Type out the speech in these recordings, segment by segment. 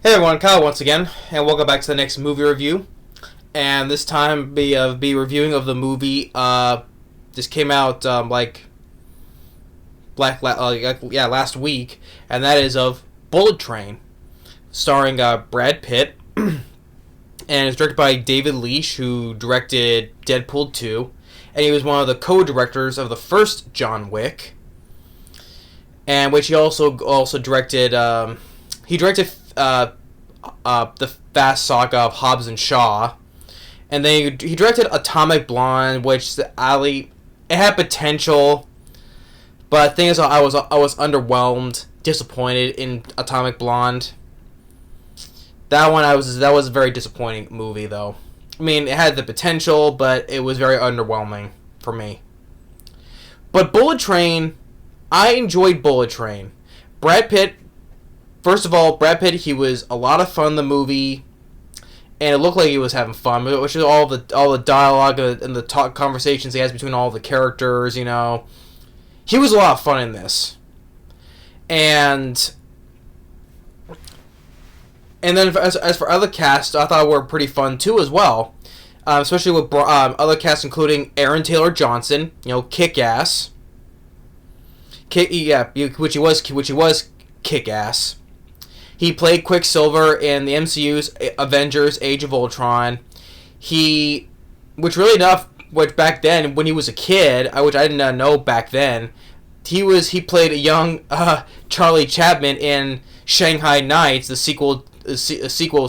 Hey everyone, Kyle once again, and welcome back to the next movie review. And this time, be reviewing of the movie. Just came out last week, and that is of Bullet Train, starring Brad Pitt, and it's directed by David Leitch, who directed Deadpool 2, and he was one of the co-directors of the first John Wick, and which he also directed. He directed the Fast Saga of Hobbs and Shaw, and then he directed Atomic Blonde, which it had potential, but the thing is, I was underwhelmed, disappointed in Atomic Blonde. That was a very disappointing movie, though. I mean, it had the potential, but it was very underwhelming for me. But Bullet Train, I enjoyed Bullet Train. Brad Pitt. First of all, Brad Pitt, he was a lot of fun in the movie, and it looked like he was having fun, which is all the dialogue and the conversations he has between all the characters, you know. He was a lot of fun in this. And then as for other casts, I thought were pretty fun too as well, especially with other casts including Aaron Taylor Johnson, you know, Kick-Ass. Which he was Kick-Ass. He played Quicksilver in the MCU's Avengers: Age of Ultron. Which back then, when he was a kid, which I did not know back then, he played a young Charlie Chaplin in Shanghai Nights, the sequel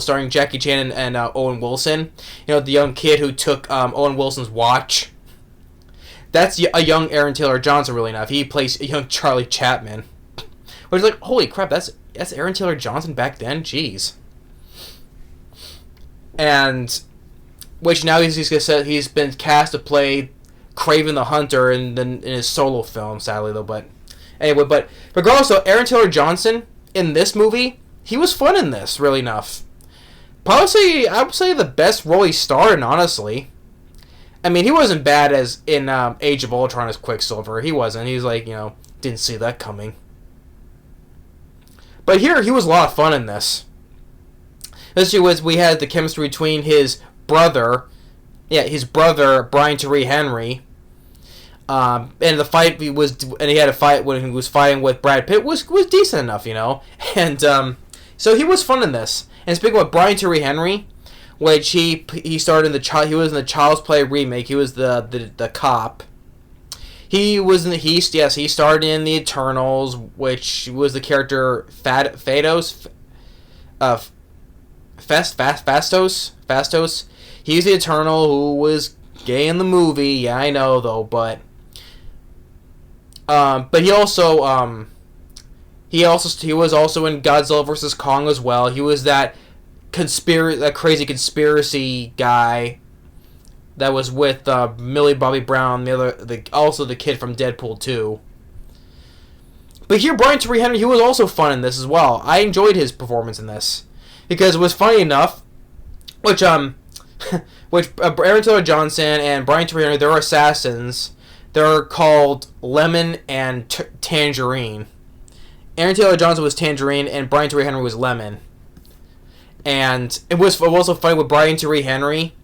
starring Jackie Chan and Owen Wilson. You know, the young kid who took Owen Wilson's watch. That's a young Aaron Taylor Johnson, really enough. He plays a young Charlie Chaplin. Which is like, holy crap, that's Aaron Taylor Johnson back then? Jeez. And which now he's been cast to play Kraven the Hunter in his solo film, sadly though. But anyway, but regardless, though, Aaron Taylor Johnson in this movie, he was fun in this, really enough. Probably, I would say the best role he starred in, honestly. I mean, he wasn't bad as in Age of Ultron as Quicksilver. He wasn't. He was like, you know, didn't see that coming. But here, he was a lot of fun in this. Especially we had the chemistry between his brother, Brian Tyree Henry, and the fight he had a fight when he was fighting with Brad Pitt was decent enough, you know, and so he was fun in this. And speaking of Brian Tyree Henry, which he starred in he was in the Child's Play remake. He was the cop. He starred in the Eternals, which was the character Fastos. He's the Eternal who was gay in the movie. Yeah, I know though, but he was also in Godzilla vs. Kong as well. He was that crazy conspiracy guy that was with Millie Bobby Brown, also the kid from Deadpool 2. But here, Brian Tyree Henry, he was also fun in this as well. I enjoyed his performance in this because it was funny enough. Which Aaron Taylor Johnson and Brian Tyree Henry, they're assassins. They're called Lemon and Tangerine. Aaron Taylor Johnson was Tangerine, and Brian Tyree Henry was Lemon. And it was also funny with Brian Tyree Henry.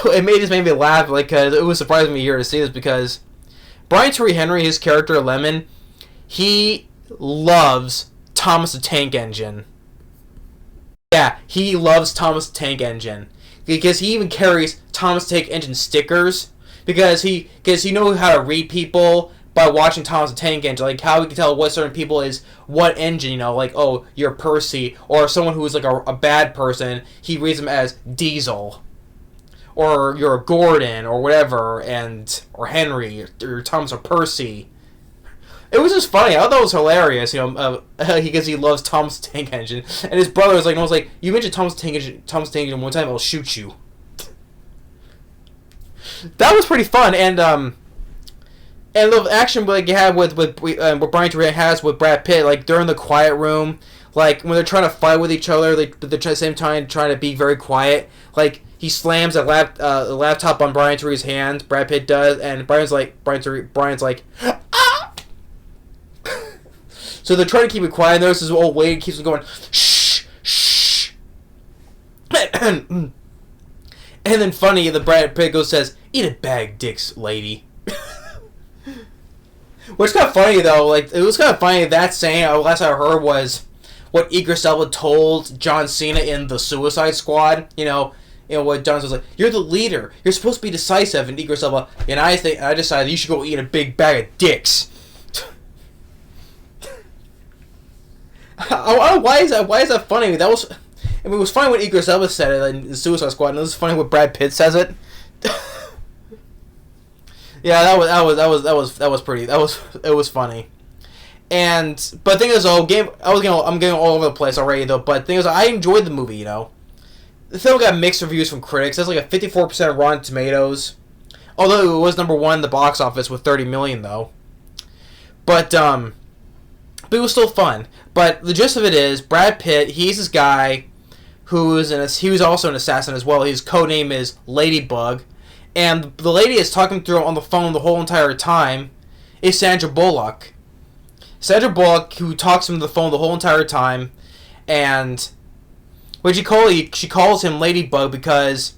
It made me laugh, like, cause it was surprising me here to see this, because Brian Tyree Henry, his character Lemon, he loves Thomas the Tank Engine. Yeah, he loves Thomas the Tank Engine, because he even carries Thomas the Tank Engine stickers, because he knows how to read people by watching Thomas the Tank Engine, like how he can tell what certain people is what engine, you know, like, oh, you're Percy, or someone who is like a bad person, he reads them as Diesel. Or you're a Gordon, or whatever, or Henry, or Thomas, or Percy. It was just funny. I thought that was hilarious, you know, because he loves Thomas the Tank Engine, and his brother was like, you mentioned Thomas the Tank Engine one time, I'll shoot you. That was pretty fun, and the action like you had with what Brian Tyree has with Brad Pitt, like during the quiet room, like when they're trying to fight with each other, but they're at the same time trying to be very quiet, like. He slams a laptop on Brian Tyree's hand. Brad Pitt does, and Brian's like, ah! So they're trying to keep it quiet, and there's this old lady keeps going, shh, shh, And then funny, the Brad Pitt says, "Eat a bag, dicks, lady." Which kind of funny though. Like it was kind of funny that saying. Last I heard was what Idris Elba told John Cena in the Suicide Squad. What John was like. You're the leader. You're supposed to be decisive. And Idris Elba, and I decided you should go eat a big bag of dicks. Why is that funny? That was. I mean, it was funny when Idris Elba said it in the Suicide Squad, and it was funny when Brad Pitt says it. Yeah, it was funny. But the thing is, I'm getting all over the place already though. But the thing is, I enjoyed the movie. The film got mixed reviews from critics. That's like a 54% Rotten Tomatoes, although it was number 1 in the box office with 30 million though. But it was still fun. But the gist of it is, Brad Pitt, he's this guy he was also an assassin as well. His codename is Ladybug, and the lady is talking through him on the phone the whole entire time is Sandra Bullock. Sandra Bullock, who talks to him on the phone the whole entire time, and what she calls him Ladybug because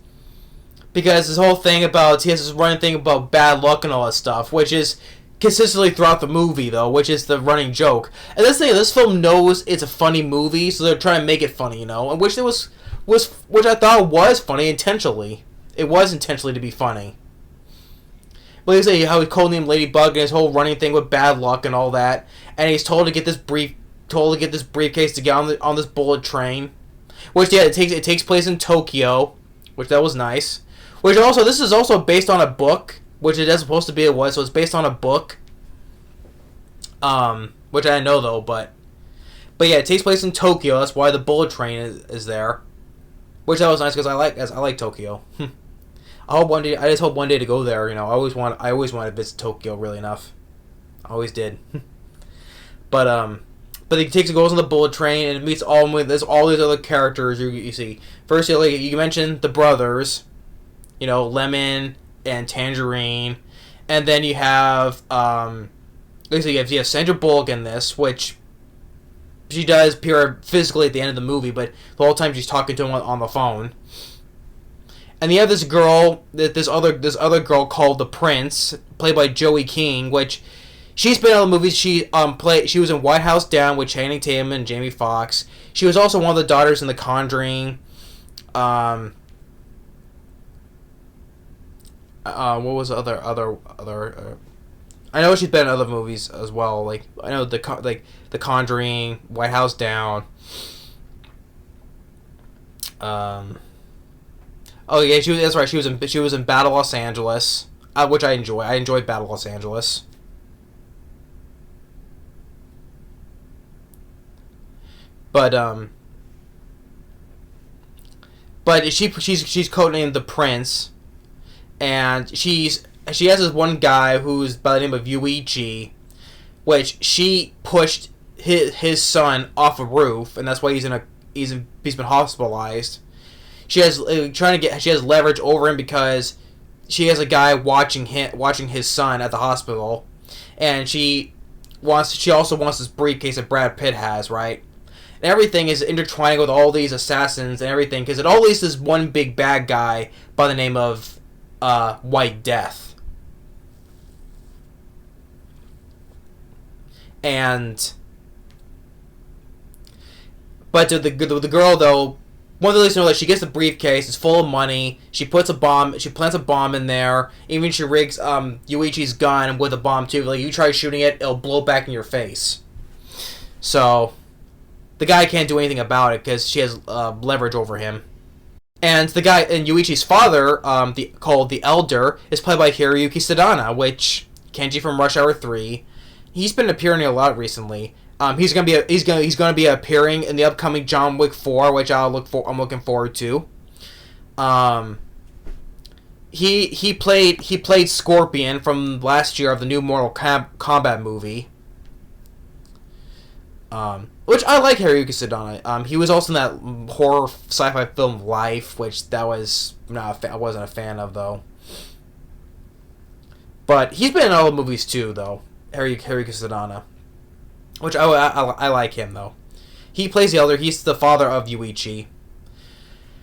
this whole thing about he has this running thing about bad luck and all that stuff, which is consistently throughout the movie though, which is the running joke. And this film knows it's a funny movie, so they're trying to make it funny, and which I thought was funny intentionally. It was intentionally to be funny. But he's like how he called him Ladybug and his whole running thing with bad luck and all that, and he's told to get this briefcase to get on this bullet train, which it takes place in Tokyo, which that was nice. Which also this is also based on a book. Which it is supposed to be, so it's based on a book. Which I didn't know though, but yeah, it takes place in Tokyo. That's why the bullet train is there. Which that was nice because I like Tokyo. I just hope one day to go there. I always wanted to visit Tokyo really enough. I always did. But he goes on the bullet train and it meets there's all these other characters you see. First, you mentioned the brothers, Lemon and Tangerine, and then you have you have Sandra Bullock in this, which she does appear physically at the end of the movie, but the whole time she's talking to him on the phone. And you have this other girl called the Prince, played by Joey King, which she's been in other movies. She was in White House Down with Channing Tatum and Jamie Foxx. She was also one of the daughters in The Conjuring. What was the other? I know she's been in other movies as well. Like I know The Conjuring, White House Down. Oh yeah, that's right. She was in Battle Los Angeles, which I enjoy. I enjoyed Battle Los Angeles. But she's codenamed the Prince. And she has this one guy who's by the name of Yuichi, which she pushed his son off a roof, and that's why he's been hospitalized. She has leverage over him because she has a guy watching his son at the hospital, and she also wants this briefcase that Brad Pitt has, right? And everything is intertwining with all these assassins and everything because it all leads to this one big bad guy by the name of White Death. But the girl though, one of the least know that she gets the briefcase, it's full of money. She plants a bomb in there. Even she rigs Yuichi's gun with a bomb too. Like you try shooting it, it'll blow back in your face. So the guy can't do anything about it because she has leverage over him. And the guy, and Yuichi's father, called the Elder, is played by Hiroyuki Sadana, which Kenji from Rush Hour 3. He's been appearing a lot recently. He's gonna be appearing in the upcoming John Wick 4, which I'm looking forward to. He played Scorpion from last year of the new Mortal Kombat movie. Which I like Hiroyuki Sadana. He was also in that horror sci-fi film Life, which I wasn't a fan of though. But he's been in all the movies too, though. Hiroyuki Sadana, which I like him though. He plays the Elder. He's the father of Yuichi.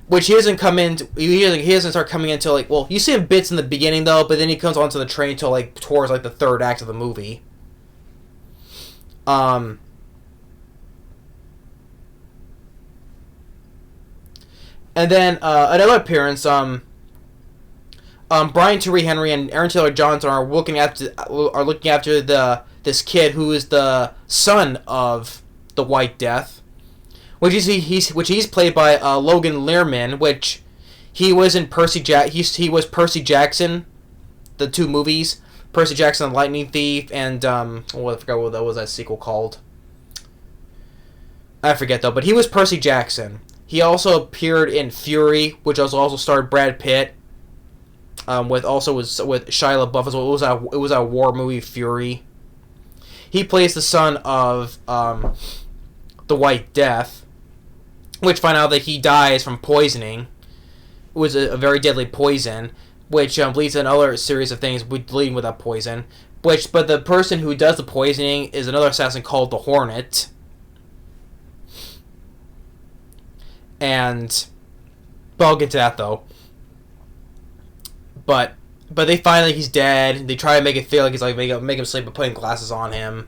which he doesn't come in. He doesn't start coming in until like, well, you see him bits in the beginning though, but then he comes onto the train till like towards like the third act of the movie. And then another appearance. Brian Tyree Henry and Aaron Taylor Johnson are looking after this kid who is the son of the White Death, which he's played by Logan Lerman, which he was in he was Percy Jackson, the two movies, Percy Jackson and Lightning Thief, and I forgot what that sequel called. I forget though, but he was Percy Jackson. He also appeared in Fury, which also starred Brad Pitt. With Shia LaBeouf as well. It was a war movie, Fury. He plays the son of the White Death, which find out that he dies from poisoning. It was a very deadly poison, which leads to another series of things leading with that poison. But the person who does the poisoning is another assassin called the Hornet. But I'll get to that though. But they find that he's dead. They try to make it feel like he's like make him sleep by putting glasses on him,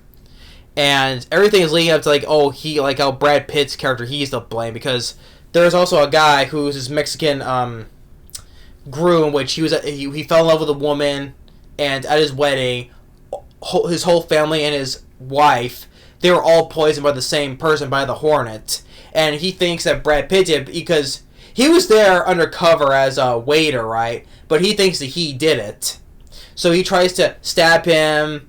and everything is leading up to like how Brad Pitt's character, he's to blame because there's also a guy who's his Mexican groom, which he fell in love with a woman, and at his wedding, his whole family and his wife, they were all poisoned by the same person, by the Hornet. And he thinks that Brad Pitt did because he was there undercover as a waiter, right? But he thinks that he did it. So he tries to stab him.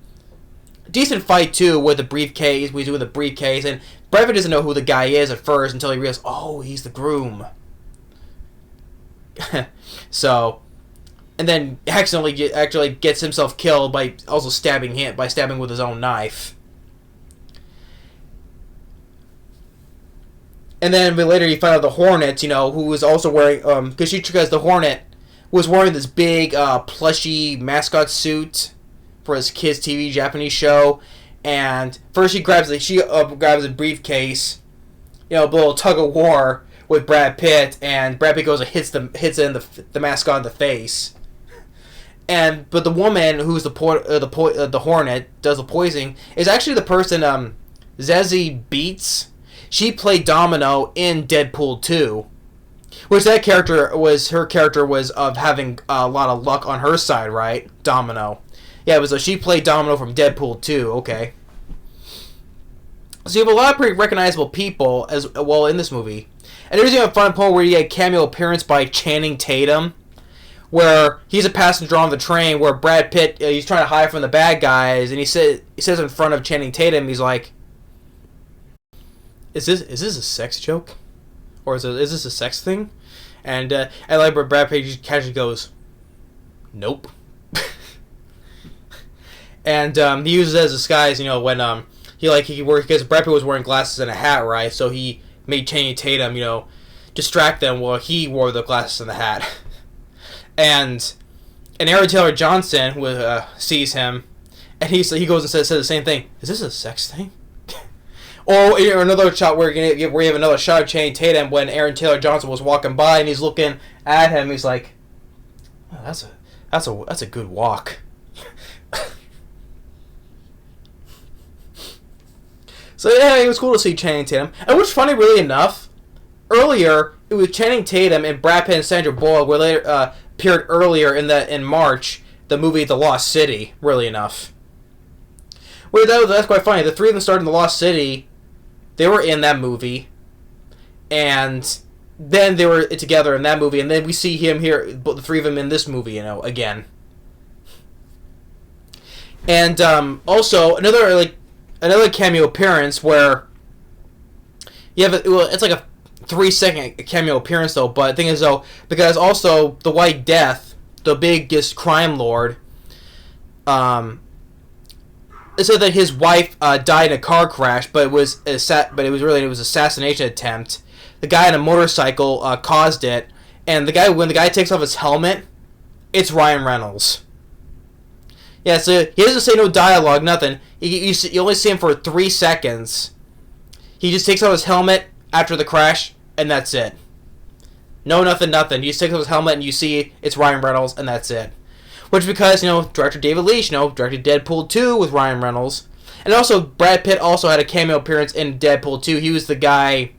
Decent fight, too, with the briefcase. We do with the briefcase. And Brad Pitt doesn't know who the guy is at first until he realizes, oh, he's the groom. So, and then actually gets himself killed by also stabbing with his own knife. And then later you find out the Hornet, who was also wearing, because the Hornet was wearing this big plushy mascot suit for his kids' TV Japanese show, and first she grabs a briefcase, a little tug of war with Brad Pitt, and Brad Pitt goes and hits the mascot in the face, but the woman who's the Hornet does the poisoning is actually the person Zazie Beetz. She played Domino in Deadpool 2, which her character was of having a lot of luck on her side, right? Domino. Yeah, she played Domino from Deadpool 2, okay. So you have a lot of pretty recognizable people as well in this movie. And there's even a fun point where you get a cameo appearance by Channing Tatum, where he's a passenger on the train, where Brad Pitt, he's trying to hide from the bad guys, and he says in front of Channing Tatum, he's like, Is this a sex joke? Or is this a sex thing? And I like where Brad Pitt just casually goes, nope. And he uses it as a disguise, when because Brad Pitt was wearing glasses and a hat, right? So he made Channing Tatum, distract them while he wore the glasses and the hat. And Aaron Taylor Johnson sees him, and he goes and says the same thing. Is this a sex thing? Or another shot where you have another shot of Channing Tatum when Aaron Taylor Johnson was walking by and he's looking at him. He's like, oh, "That's a good walk." So yeah, it was cool to see Channing Tatum. And what's funny, really enough, earlier it was Channing Tatum and Brad Pitt and Sandra Bullock were later appeared earlier in March, the movie The Lost City. Really enough. Well, that's quite funny. The three of them started in The Lost City. They were in that movie, and then they were together in that movie, and then we see him here, the three of them in this movie, again. And also another cameo appearance where it's like a 3-second cameo appearance though. But the thing is though, because also the White Death, the biggest crime lord, it said that his wife died in a car crash, but it was an assassination attempt. The guy on a motorcycle caused it, and when the guy takes off his helmet, it's Ryan Reynolds. Yeah, so he doesn't say no dialogue, nothing. You only see him for 3 seconds. He just takes off his helmet after the crash, and that's it. No, nothing, nothing. You stick to his helmet and you see it's Ryan Reynolds, and that's it. Which because, director David Leitch, directed Deadpool 2 with Ryan Reynolds. And also, Brad Pitt also had a cameo appearance in Deadpool 2. He was the guy...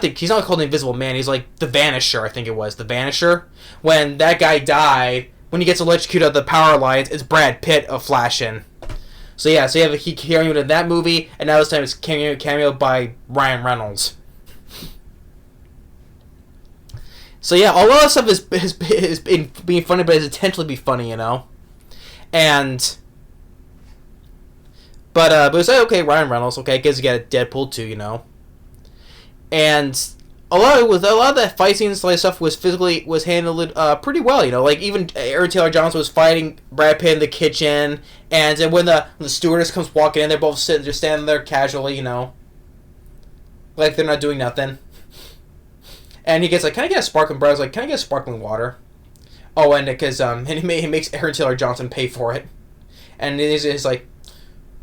He's not called the Invisible Man. He's like the Vanisher, I think it was. The Vanisher. When that guy died, when he gets electrocuted out of the power lines, it's Brad Pitt of flashing. So yeah, so you have he cameo in that movie, and now this time it's cameo by Ryan Reynolds. So yeah, a lot of stuff is being funny, but it's intentionally be funny, And... But it's like, okay, Ryan Reynolds, okay, because you got Deadpool 2, And a lot of that fight scenes stuff was handled pretty well, like even Aaron Taylor Johnson was fighting Brad Pitt in the kitchen, and then when the stewardess comes walking in, they're both just standing there casually, like they're not doing nothing. And he gets like, "Can I get a sparkling?" Brad's like, "Can I get sparkling water?" Oh, and because and he makes Aaron Taylor Johnson pay for it, and he's like,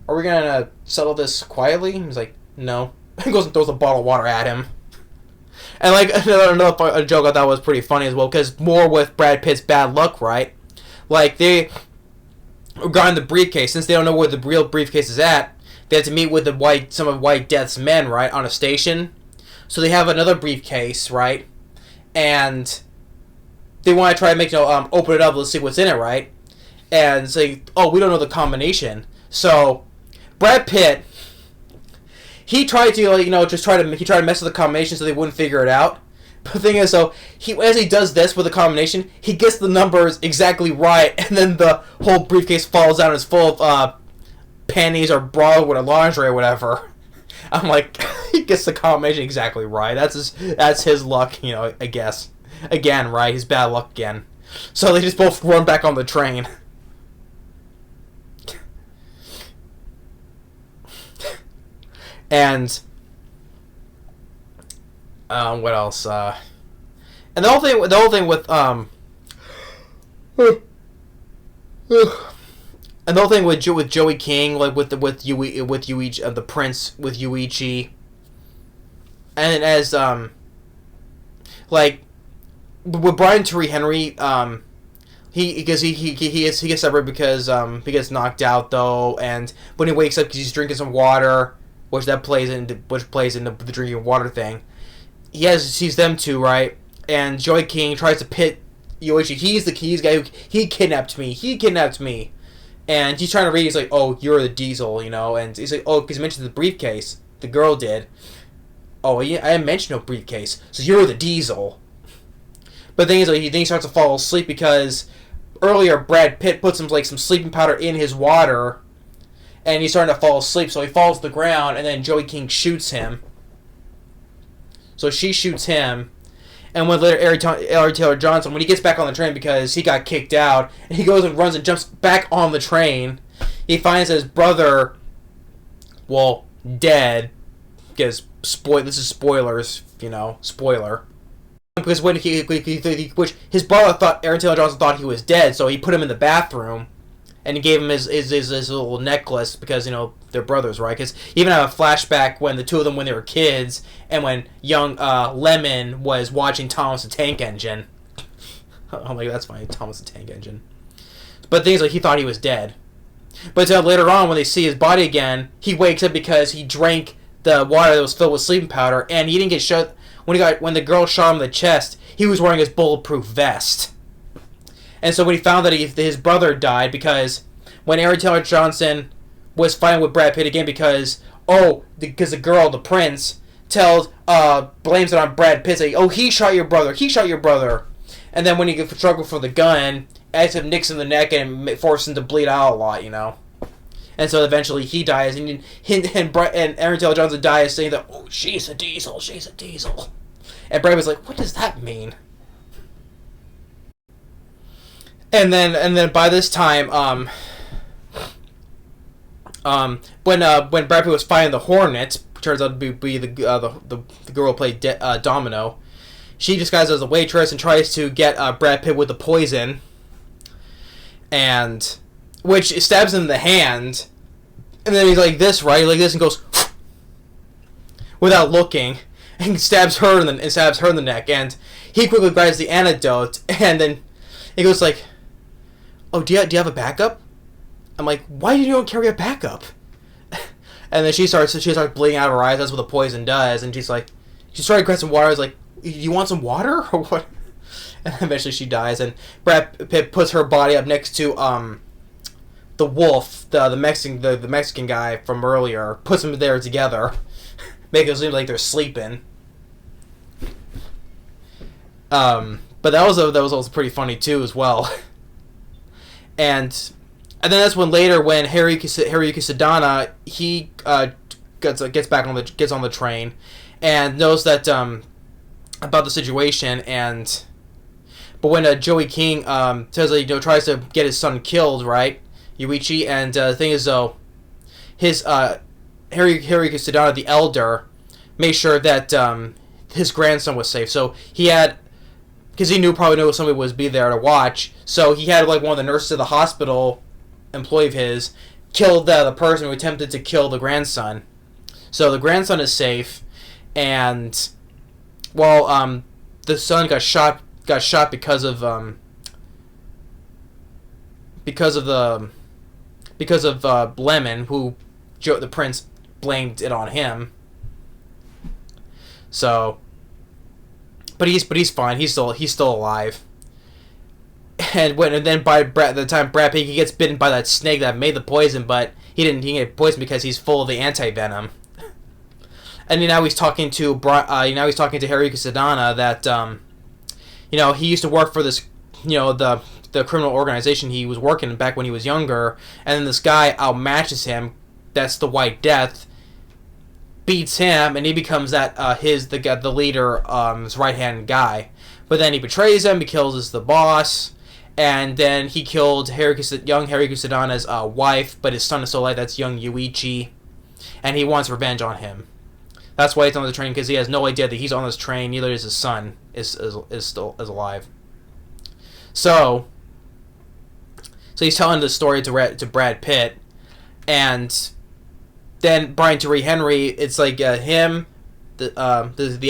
"Are we gonna settle this quietly?" He's like, "No." He goes and throws a bottle of water at him. And like another joke I thought was pretty funny as well, because more with Brad Pitt's bad luck, right? Like they got in the briefcase, since they don't know where the real briefcase is at. They have to meet with some of White Death's men, right, on a station. So they have another briefcase, right? And they want to try to make open it up. Let's see what's in it, right? And say, "Oh, we don't know the combination." So Brad Pitt, he tried to he tried to mess with the combination so they wouldn't figure it out. But the thing is, as he does this with the combination, he gets the numbers exactly right, and then the whole briefcase falls out and it's full of panties or bra or lingerie or whatever. I'm like, he gets the combination exactly right. That's his luck, I guess. Again, right? His bad luck again. So they just both run back on the train. And what else? And the whole thing with and the whole thing with Joey King, like with Yuichi, the prince with Yuichi, and as like with Brian Tyree Henry, he gets separated because he gets knocked out though, and when he wakes up because he's drinking some water, which plays into the drinking water thing. He sees them two, right, and Joey King tries to pit Yuichi. He's the guy who he kidnapped me. And he's trying to read. He's like, "Oh, you're the Diesel," And he's like, "Oh, because he mentioned the briefcase. The girl did." "Oh, yeah, I didn't mention no briefcase. So you're the Diesel." But the thing is, he starts to fall asleep because earlier Brad Pitt put some sleeping powder in his water, and he's starting to fall asleep. So he falls to the ground, and then Joey King shoots him. So she shoots him. And when later Aaron Taylor Johnson, when he gets back on the train because he got kicked out, and he goes and runs and jumps back on the train, he finds his brother, dead. Because this is spoilers, spoiler. Because when which his brother thought Aaron Taylor Johnson thought he was dead, so he put him in the bathroom, and he gave him his little necklace because they're brothers, right? Because he even had a flashback when the two of them when they were kids, and when young Lemon was watching Thomas the Tank Engine. I'm like, that's funny, Thomas the Tank Engine. But the thing is, he thought he was dead. But later on, when they see his body again, he wakes up because he drank the water that was filled with sleeping powder, and he didn't get shot. When the girl shot him in the chest, he was wearing his bulletproof vest. And so when he found that his brother died, because when Aaron Taylor Johnson was fighting with Brad Pitt again because the girl, the prince, blames it on Brad Pitt, saying, "Oh, he shot your brother." And then when he struggled for the gun, it him nicks in the neck and forced him to bleed out a lot, And so eventually he dies, and Aaron Taylor Johnson dies saying that, "Oh, she's a Diesel. And Brad was like, "What does that mean?" And then by this time, when Brad Pitt was fighting the Hornet, turns out to be the girl who played Domino, she disguises as a waitress and tries to get Brad Pitt with the poison, and which stabs him in the hand, and then he's like this, right? Like this, and goes without looking, and stabs her in the neck, and he quickly grabs the antidote, and then he goes like, "Oh, do you have a backup?" I'm like, "Why do you don't carry a backup?" And then she starts bleeding out of her eyes. That's what the poison does. And she's trying to grab some water. I was like, "You want some water or what?" And eventually she dies. And Brad Pitt puts her body up next to the wolf, the Mexican guy from earlier. Puts them there together, making it seem like they're sleeping. But that was also pretty funny too as well. And then that's when later, when Hiroyuki Sadana, he gets on the train and knows that about the situation, but when Joey King says that, tries to get his son killed, right, Yuichi, and the thing is though, his Hiroyuki Sadana the elder made sure that his grandson was safe, so he had, because he probably knew somebody would be there to watch, so he had like one of the nurses of the hospital, employee of his, killed the person who attempted to kill the grandson. So the grandson is safe, and well, the son got shot because of Lemon, who the prince blamed it on him. So, but he's fine. He's still alive. And by the time Brad Pitt, he gets bitten by that snake that made the poison, but he didn't get poisoned because he's full of the anti-venom. And now he's talking to Hiroyuki Sadana that he used to work for this, the criminal organization he was working in back when he was younger, and then this guy outmatches him. That's the White Death. Beats him, and he becomes the leader, his right hand guy. But then he betrays him. He kills the boss. And then he killed young Hiroyuki Sadana's wife, but his son is still alive. That's young Yuichi, and he wants revenge on him. That's why he's on the train, because he has no idea that he's on this train. Neither is his son is still alive. So he's telling this story to Brad Pitt, and then Brian Tyree Henry. It's like him, the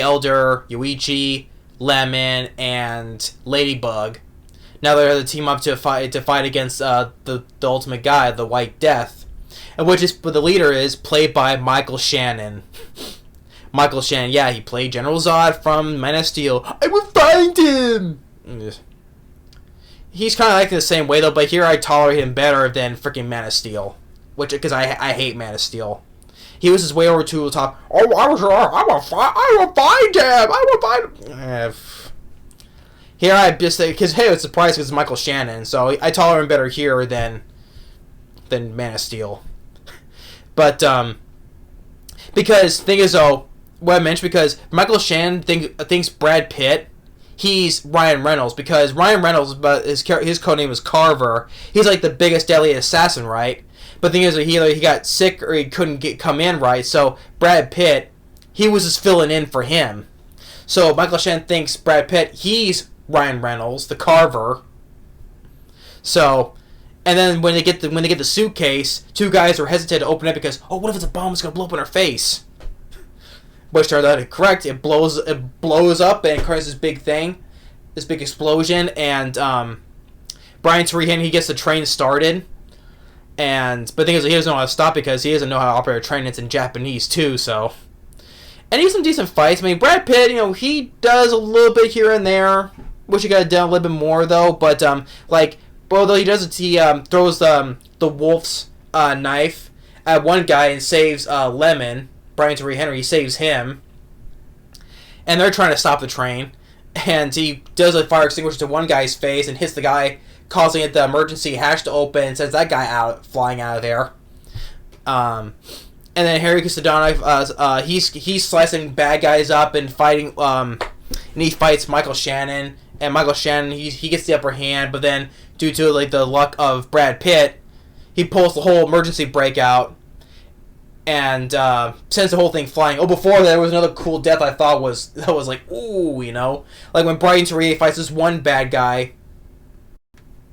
elder, Yuichi, Lemon, and Ladybug. Now they're the team up to fight against the ultimate guy, the White Death, and but the leader is played by Michael Shannon. Michael Shannon, yeah, he played General Zod from Man of Steel. I will find him. He's kind of like the same way though, but here I tolerate him better than freaking Man of Steel, because I hate Man of Steel. He was his way over to the top. Oh, I will find him. I will find him. Here I just say, because hey, it's surprised because it's Michael Shannon, so I tolerate him better here than Man of Steel. But because thing is though, what I mentioned, because Michael Shannon thinks Brad Pitt, he's Ryan Reynolds, because Ryan Reynolds, but his codename is Carver. He's like the biggest, deadliest assassin, right? But the thing is, he got sick or he couldn't come in right. So Brad Pitt, he was just filling in for him. So Michael Shannon thinks Brad Pitt, he's Ryan Reynolds, the Carver. So, and then when they get the suitcase, two guys are hesitant to open it because, oh, what if it's a bomb? It's gonna blow up in our face. Which turned out correct. It blows up and creates this big thing, this big explosion. And Brian Tyree Henry, he gets the train started. But the thing is, he doesn't know how to stop because he doesn't know how to operate a train. It's in Japanese too, so. And he has some decent fights. I mean, Brad Pitt, he does a little bit here and there. Wish he could have done a little bit more though. But although he does it, he throws the wolf's knife at one guy and saves Lemon. Brian Tyree Henry saves him. And they're trying to stop the train. And he does a fire extinguisher to one guy's face and hits the guy, causing the emergency hatch to open, and sends that guy flying out of there. And then Hiroyuki Sadana, he's slicing bad guys up and fighting. And he fights Michael Shannon, and Michael Shannon he gets the upper hand, but then due to the luck of Brad Pitt, he pulls the whole emergency brake out and sends the whole thing flying. Oh, before that, there was another cool death I thought was like, ooh, like when Brian Tyree fights this one bad guy.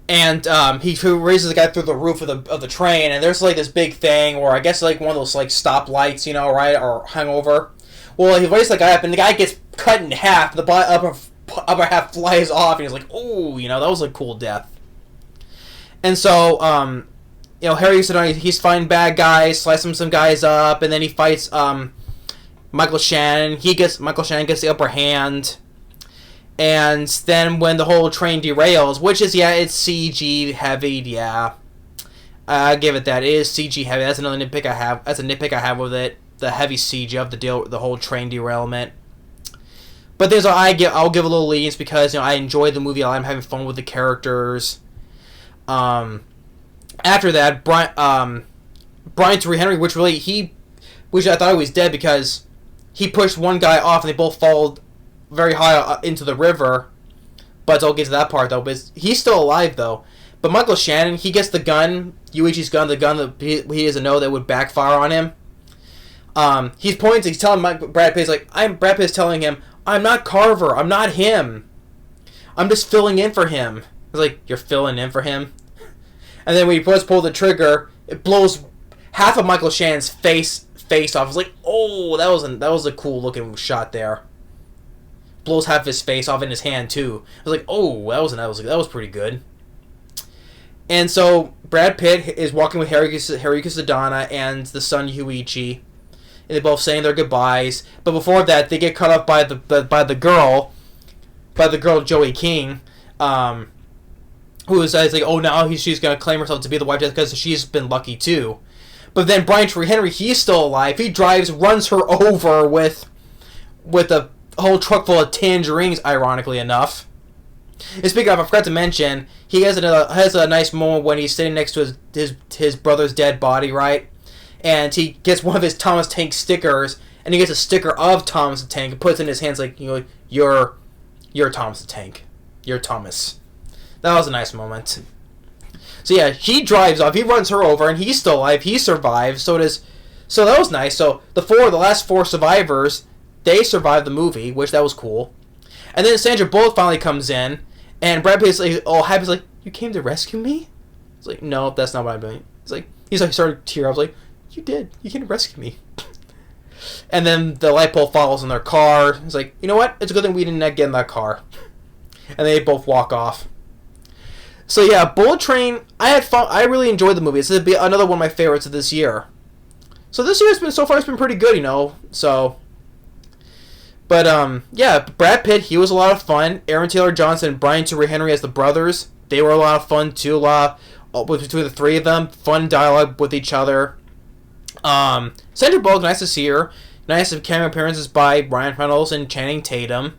And he raises the guy through the roof of the train, and there's like this big thing where I guess like one of those like stop lights, right, or hung over. Well, he raises the guy up, and the guy gets cut in half. The upper half flies off, and he's like, "Oh, that was a cool death." And so, Hiroyuki, he's fighting bad guys, slicing some guys up, and then he fights Michael Shannon. Michael Shannon gets the upper hand. And then when the whole train derails, which is, it's CG heavy, I give it that. It is CG heavy. That's another nitpick I have. That's a nitpick I have with it. The heavy CG of the whole train derailment. But I'll give a little lenience because I enjoyed the movie. I'm having fun with the characters. After that, Brian Tyree Henry, which I thought he was dead because he pushed one guy off and they both fall very high into the river. But I'll get to that part though. But he's still alive though. But Michael Shannon, he gets the gun, Yuichi's gun, the gun that he doesn't know that would backfire on him. He's telling Brad Pitt, Brad Pitt's telling him, "I'm not Carver, I'm not him. I'm just filling in for him." He's like, "You're filling in for him?" And then when he pull the trigger, it blows half of Michael Shannon's face off. It's like, oh, that was a cool looking shot there. Blows half his face off in his hand too. I was like, oh, that was pretty good. And so Brad Pitt is walking with Hiroyuki Sanada and the son Yuichi, and they're both saying their goodbyes. But before that, they get cut off by the girl Joey King, who is like, oh, now she's gonna claim herself to be the wife because she's been lucky too. But then Brian Tyree Henry, he's still alive. He runs her over with a whole truck full of tangerines, ironically enough. And speaking of, I forgot to mention, he has a nice moment when he's sitting next to his brother's dead body, right? And he gets one of his Thomas Tank stickers, and he gets a sticker of Thomas the Tank and puts it in his hands like, you're Thomas the Tank. You're Thomas. That was a nice moment. So yeah, he drives off, he runs her over, and he's still alive, he survives, so that was nice. So the last four survivors, they survived the movie, which that was cool. And then Sandra Bullock finally comes in, and Brad Pitt's like, all happy, he's like, "You came to rescue me?" It's like, "No, that's not what I'm doing." He's like starting to tear. I was like, "You did. You came to rescue me." And then the light pole follows in their car. He's like, "You know what? It's a good thing we didn't get in that car." And they both walk off. So yeah, Bullet Train, I had fun. I really enjoyed the movie. It's another one of my favorites of this year. So this year so far it's been pretty good, so... But, yeah, Brad Pitt, he was a lot of fun. Aaron Taylor Johnson and Brian Tyree Henry as the brothers, they were a lot of fun, too. Between the three of them, fun dialogue with each other. Sandra Bullock, nice to see her. Nice cameo appearances by Ryan Reynolds and Channing Tatum.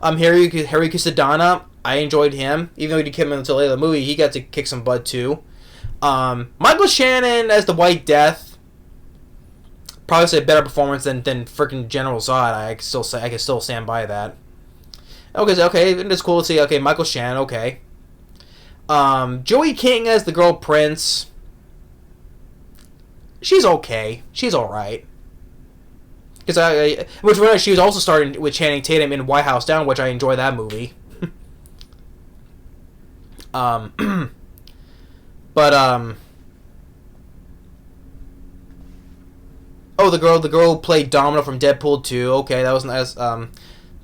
Hiroyuki Sanada, I enjoyed him. Even though he didn't come in until later in the movie, he got to kick some butt, too. Michael Shannon as the White Death, probably say a better performance than freaking General Zod. I can still stand by that. Okay, it's cool to see. Okay, Michael Shannon. Okay. Joey King as the girl Prince. She's okay. She's all right. Because she was also starring with Channing Tatum in White House Down, which I enjoy that movie. Oh, the girl who played Domino from Deadpool 2. Okay, that was nice. That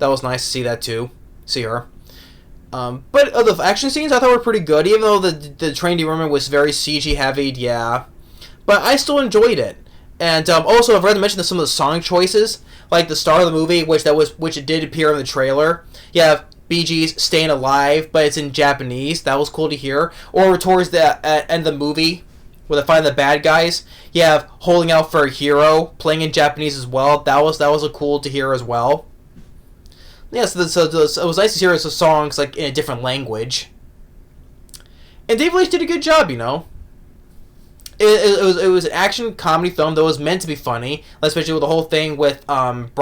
was nice to see that too. See her. But the action scenes I thought were pretty good, even though the train derailment was very CG heavy. Yeah, but I still enjoyed it. And also, I've already mentioned some of the song choices, like the start of the movie, which it did appear in the trailer. You have Bee Gees' "Staying Alive," but it's in Japanese. That was cool to hear. Or towards the end of the movie, where they find the bad guys, you have "Holding Out for a Hero" playing in Japanese as well. That was a cool to hear as well. Yeah, so it was nice to hear the songs in a different language. And David Leitch did a good job, It was an action comedy film that was meant to be funny, especially with the whole thing with Brad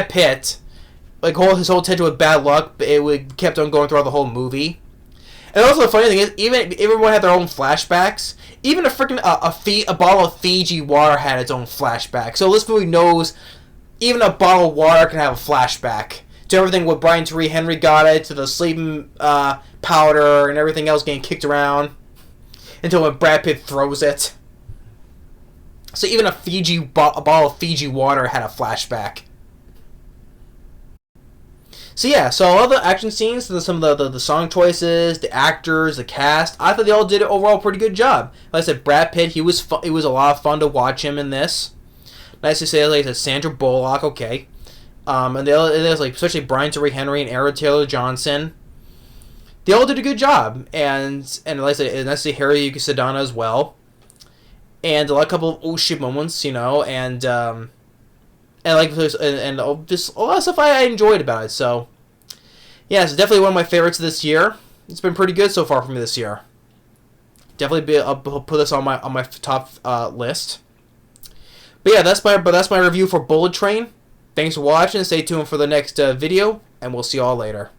Pitt, his whole tension with bad luck. It kept on going throughout the whole movie. And also the funny thing is, even everyone had their own flashbacks. Even a bottle of Fiji water had its own flashback. So this movie knows even a bottle of water can have a flashback. To everything with Brian Tyree Henry got it, to the sleeping powder and everything else getting kicked around, until when Brad Pitt throws it. So even a bottle of Fiji water had a flashback. So yeah, so all the action scenes, some of the song choices, the actors, the cast, I thought they all did an overall pretty good job. Like I said, Brad Pitt, he was a lot of fun to watch him in this. Nice to say, like I said, Sandra Bullock, okay. And there's like especially Brian Tyree Henry and Aaron Taylor Johnson. They all did a good job, and like I said, nice to see Hiroyuki Sanada as well. And a couple of oh shit moments, you know, and like and just a lot of stuff I enjoyed about it. So yeah, it's definitely one of my favorites this year. It's been pretty good so far for me this year. Definitely I'll put this on my top list. But yeah, that's my review for Bullet Train. Thanks for watching. Stay tuned for the next video, and we'll see y'all later.